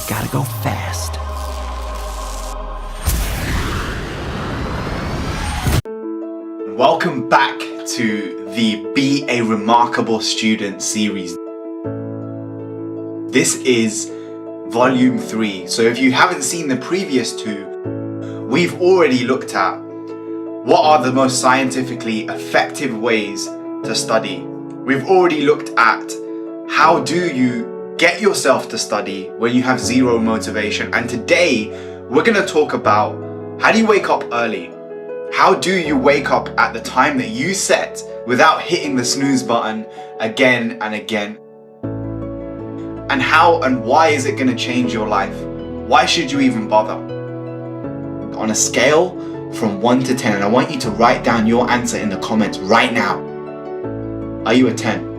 Gotta go fast. Welcome back to the Be a Remarkable Student series. This is volume 3. So if you haven't seen the previous two, we've already looked at what are the most scientifically effective ways to study. We've already looked at how do you get yourself to study when you have zero motivation. And today we're going to talk about how do you wake up early? How do you wake up at the time that you set without hitting the snooze button again and again? And how and why is it going to change your life? Why should you even bother? On a scale from 1 to 10, and I want you to write down your answer in the comments right now. Are you a 10?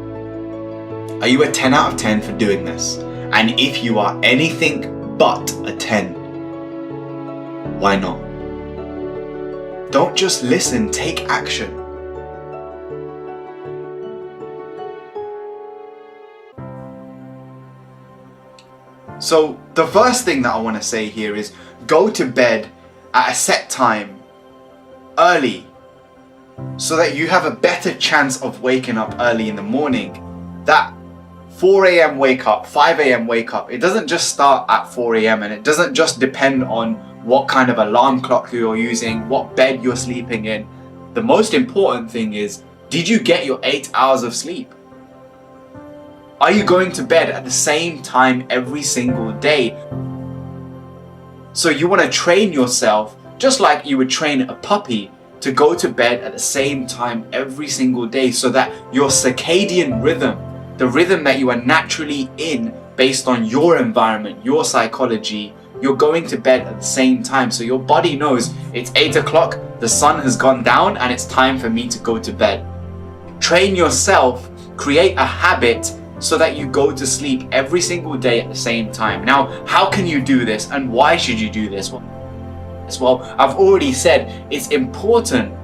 Are you a 10 out of 10 for doing this? And if you are anything but a 10, why not? Don't just listen, take action. So the first thing that I want to say here is go to bed at a set time early so that you have a better chance of waking up early in the morning. That 4 a.m. wake up, 5 a.m. wake up, it doesn't just start at 4 a.m. and it doesn't just depend on what kind of alarm clock you're using, what bed you're sleeping in. The most important thing is, did you get your 8 hours of sleep? Are you going to bed at the same time every single day? So you want to train yourself, just like you would train a puppy, to go to bed at the same time every single day so that your circadian rhythm, the rhythm that you are naturally in based on your environment, your psychology, you're going to bed at the same time. So your body knows it's 8 o'clock, the sun has gone down, and it's time for me to go to bed. Train yourself, create a habit so that you go to sleep every single day at the same time. Now, how can you do this and why should you do this? Well, I've already said it's important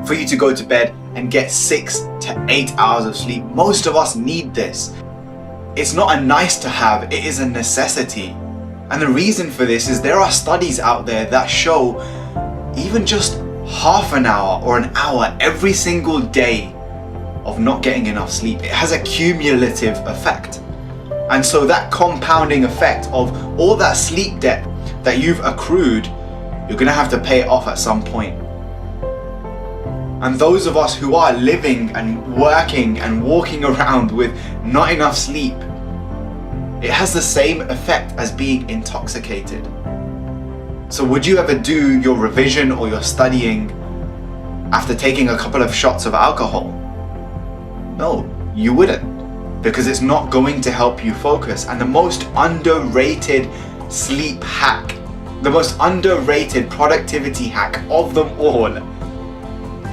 for you to go to bed and get 6 to 8 hours of sleep. Most of us need this. It's not a nice to have, it is a necessity. And the reason for this is there are studies out there that show even just half an hour or an hour every single day of not getting enough sleep, it has a cumulative effect. And so that compounding effect of all that sleep debt that you've accrued, you're going to have to pay it off at some point. And those of us who are living and working and walking around with not enough sleep, it has the same effect as being intoxicated. So would you ever do your revision or your studying after taking a couple of shots of alcohol? No, you wouldn't, because it's not going to help you focus. And the most underrated sleep hack, the most underrated productivity hack of them all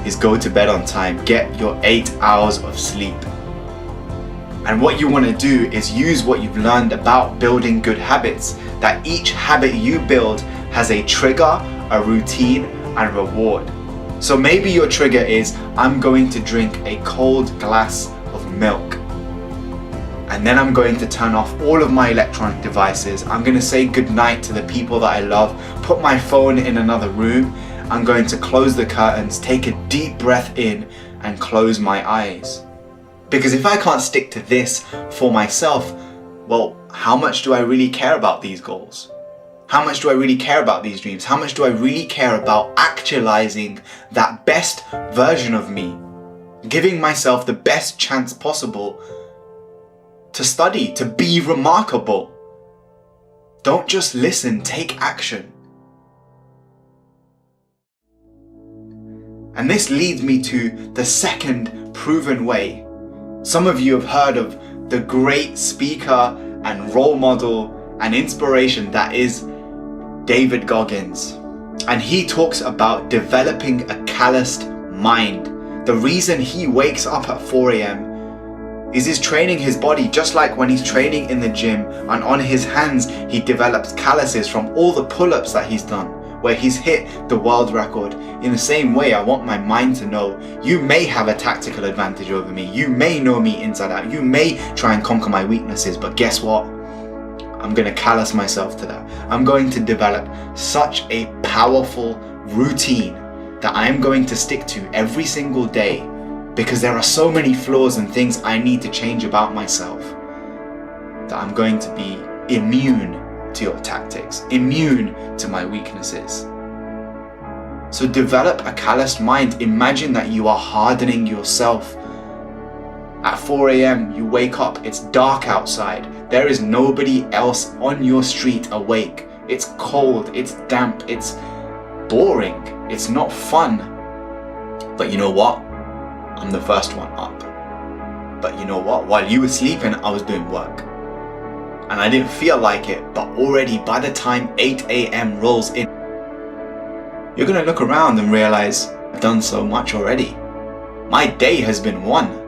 is go to bed on time. Get your 8 hours of sleep. And what you want to do is use what you've learned about building good habits, that each habit you build has a trigger, a routine, and reward. So maybe your trigger is, I'm going to drink a cold glass of milk. And then I'm going to turn off all of my electronic devices. I'm going to say goodnight to the people that I love, put my phone in another room. I'm going to close the curtains, take a deep breath in, and close my eyes. Because if I can't stick to this for myself, well, how much do I really care about these goals? How much do I really care about these dreams? How much do I really care about actualizing that best version of me? Giving myself the best chance possible to study, to be remarkable. Don't just listen, take action. And this leads me to the second proven way. Some of you have heard of the great speaker and role model and inspiration that is David Goggins. And he talks about developing a calloused mind. The reason he wakes up at 4 a.m. is he's training his body just like when he's training in the gym, and on his hands he develops calluses from all the pull-ups that he's done, where he's hit the world record. In the same way, I want my mind to know you may have a tactical advantage over me. You may know me inside out. You may try and conquer my weaknesses, but guess what? I'm going to callous myself to that. I'm going to develop such a powerful routine that I'm going to stick to every single day, because there are so many flaws and things I need to change about myself, that I'm going to be immune to your tactics, immune to my weaknesses. So develop a calloused mind. Imagine that you are hardening yourself. At 4 a.m. you wake up, it's dark outside, there is nobody else on your street awake. It's cold, it's damp, it's boring, it's not fun. But you know what? I'm the first one up. But you know what? While you were sleeping, I was doing work. And I didn't feel like it, but already by the time 8 a.m. rolls in, you're gonna look around and realize, I've done so much already. My day has been won.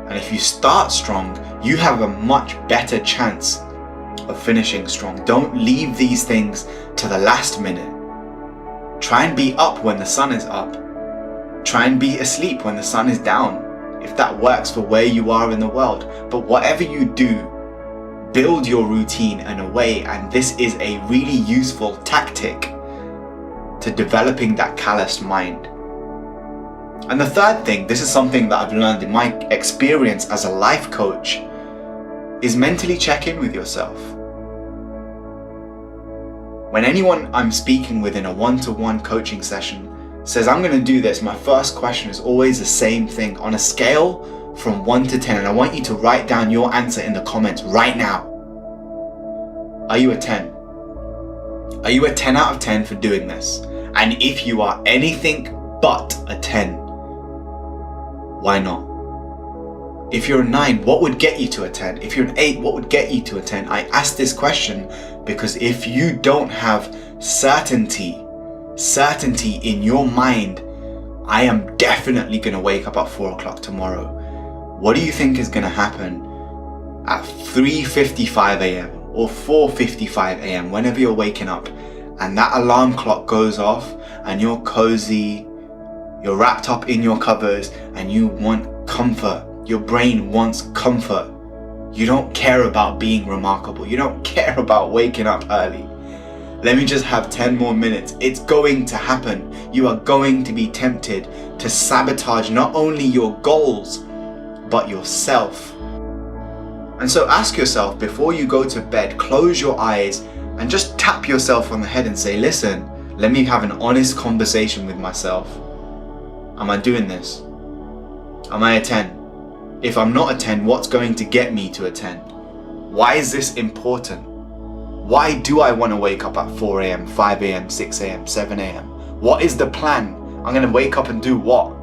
And if you start strong, you have a much better chance of finishing strong. Don't leave these things to the last minute. Try and be up when the sun is up. Try and be asleep when the sun is down, if that works for where you are in the world. But whatever you do, build your routine in a way, and this is a really useful tactic to developing that calloused mind. And the third thing, this is something that I've learned in my experience as a life coach, is mentally check in with yourself. When anyone I'm speaking with in a one-to-one coaching session says, I'm going to do this, my first question is always the same thing. On a scale from 1 to 10, and I want you to write down your answer in the comments right now. Are you a 10? Are you a 10 out of 10 for doing this? And if you are anything but a 10, why not? If you're a 9, what would get you to a 10? If you're an 8, what would get you to a 10? I ask this question because if you don't have certainty in your mind, I am definitely going to wake up at 4 o'clock tomorrow. What do you think is going to happen at 3:55 a.m. or 4:55 a.m. whenever you're waking up, and that alarm clock goes off and you're cozy, you're wrapped up in your covers and you want comfort. Your brain wants comfort. You don't care about being remarkable. You don't care about waking up early. Let me just have 10 more minutes. It's going to happen. You are going to be tempted to sabotage not only your goals, but yourself. And so ask yourself, before you go to bed, close your eyes and just tap yourself on the head and say, listen, let me have an honest conversation with myself. Am I doing this? Am I a 10? If I'm not a 10, what's going to get me to a 10? Why is this important? Why do I want to wake up at 4 a.m., 5 a.m., 6 a.m., 7 a.m.? What is the plan? I'm going to wake up and do what?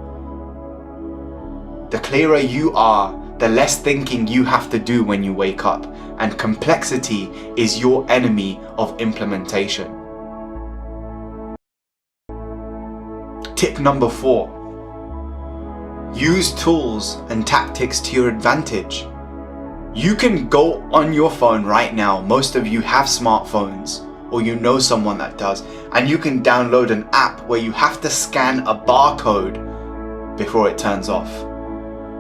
The clearer you are, the less thinking you have to do when you wake up. And complexity is your enemy of implementation. Tip number 4. Use tools and tactics to your advantage. You can go on your phone right now. Most of you have smartphones, or you know someone that does, and you can download an app where you have to scan a barcode before it turns off.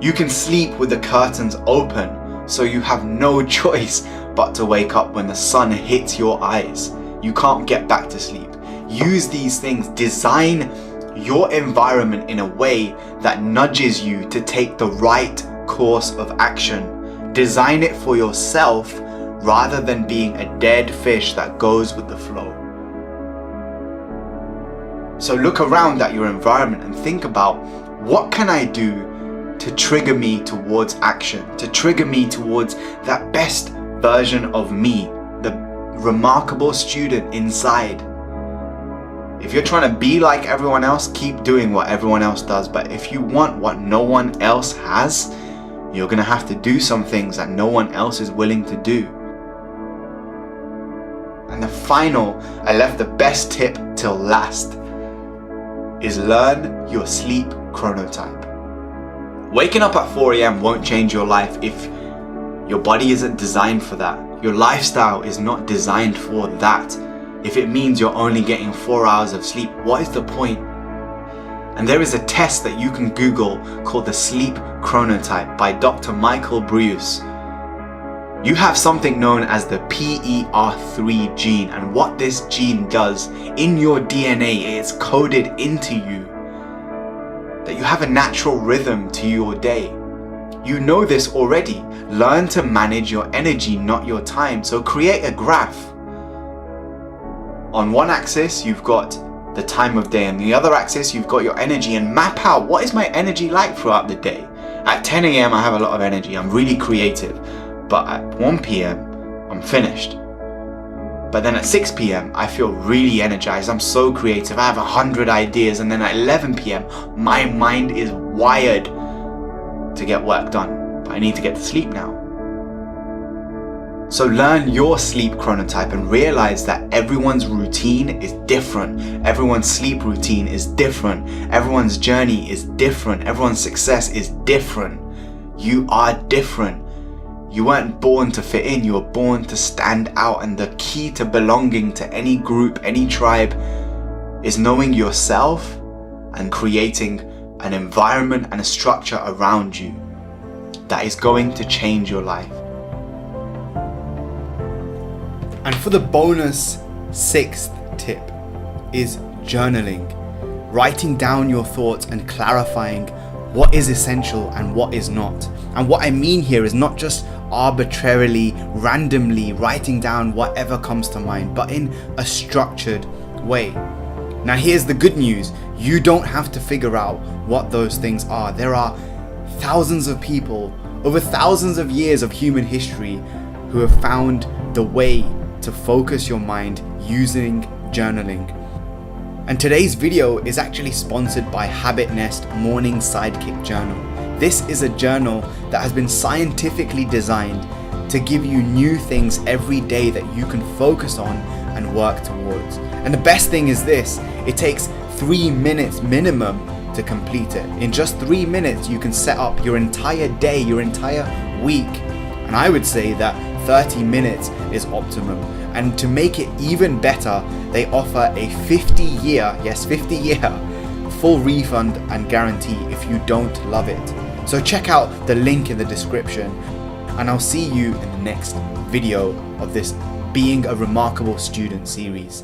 You can sleep with the curtains open, so you have no choice but to wake up when the sun hits your eyes. You can't get back to sleep. Use these things. Design your environment in a way that nudges you to take the right course of action. Design it for yourself rather than being a dead fish that goes with the flow. So look around at your environment and think about, what can I do to trigger me towards action, to trigger me towards that best version of me, the remarkable student inside. If you're trying to be like everyone else, keep doing what everyone else does. But if you want what no one else has, you're going to have to do some things that no one else is willing to do. And the final, I left the best tip till last, is learn your sleep chronotype. Waking up at 4 a.m. won't change your life if your body isn't designed for that. Your lifestyle is not designed for that. If it means you're only getting 4 hours of sleep, what is the point? And there is a test that you can Google called the sleep chronotype by Dr. Michael Breus. You have something known as the PER3 gene, and what this gene does in your DNA, it's coded into you that you have a natural rhythm to your day. You know this already. Learn to manage your energy, not your time. So create a graph. On one axis, you've got the time of day, and the other axis, you've got your energy, and map out what is my energy like throughout the day. At 10 a.m. I have a lot of energy. I'm really creative. But at 1 p.m. I'm finished. But then at 6 p.m. I feel really energized. I'm so creative. I have 100 ideas. And then at 11 p.m. my mind is wired to get work done. But I need to get to sleep now. So learn your sleep chronotype and realize that everyone's routine is different. Everyone's sleep routine is different. Everyone's journey is different. Everyone's success is different. You are different. You weren't born to fit in, you were born to stand out, and the key to belonging to any group, any tribe, is knowing yourself and creating an environment and a structure around you that is going to change your life. And for the bonus 6th tip is journaling. Writing down your thoughts and clarifying what is essential and what is not. And what I mean here is not just arbitrarily, randomly writing down whatever comes to mind, but in a structured way. Now here's the good news. You don't have to figure out what those things are. There are thousands of people over thousands of years of human history who have found the way to focus your mind using journaling. And today's video is actually sponsored by Habit Nest Morning Sidekick Journal. This is a journal that has been scientifically designed to give you new things every day that you can focus on and work towards. And the best thing is this, it takes 3 minutes minimum to complete it. In just 3 minutes, you can set up your entire day, your entire week. And I would say that 30 minutes is optimum. And to make it even better, they offer a 50-year, yes, 50-year full refund and guarantee if you don't love it. So check out the link in the description, and I'll see you in the next video of this Being a Remarkable Student series.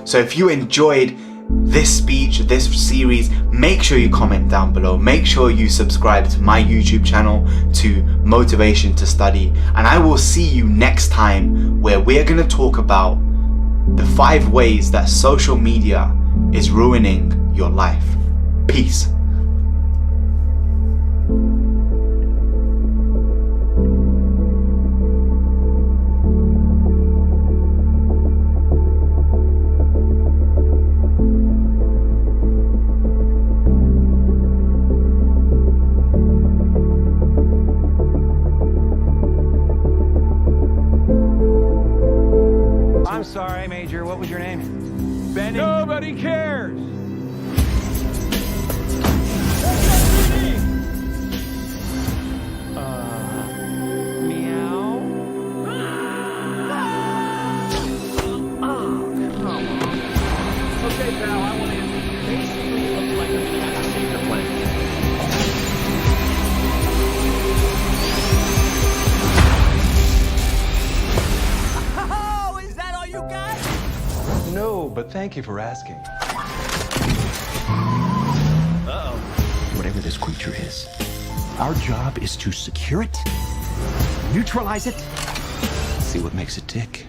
So if you enjoyed this speech, this series, make sure you comment down below. Make sure you subscribe to my YouTube channel, to Motivation to Study, and I will see you next time where we're going to talk about the 5 ways that social media is ruining your life. Peace. I'm sorry, Major. What was your name? Benny. Nobody cares. Meow. Oh, come on. Okay, pal. I want to basically look like a passenger plane. No, but thank you for asking. Uh-oh. Whatever this creature is, our job is to secure it, neutralize it, see what makes it tick.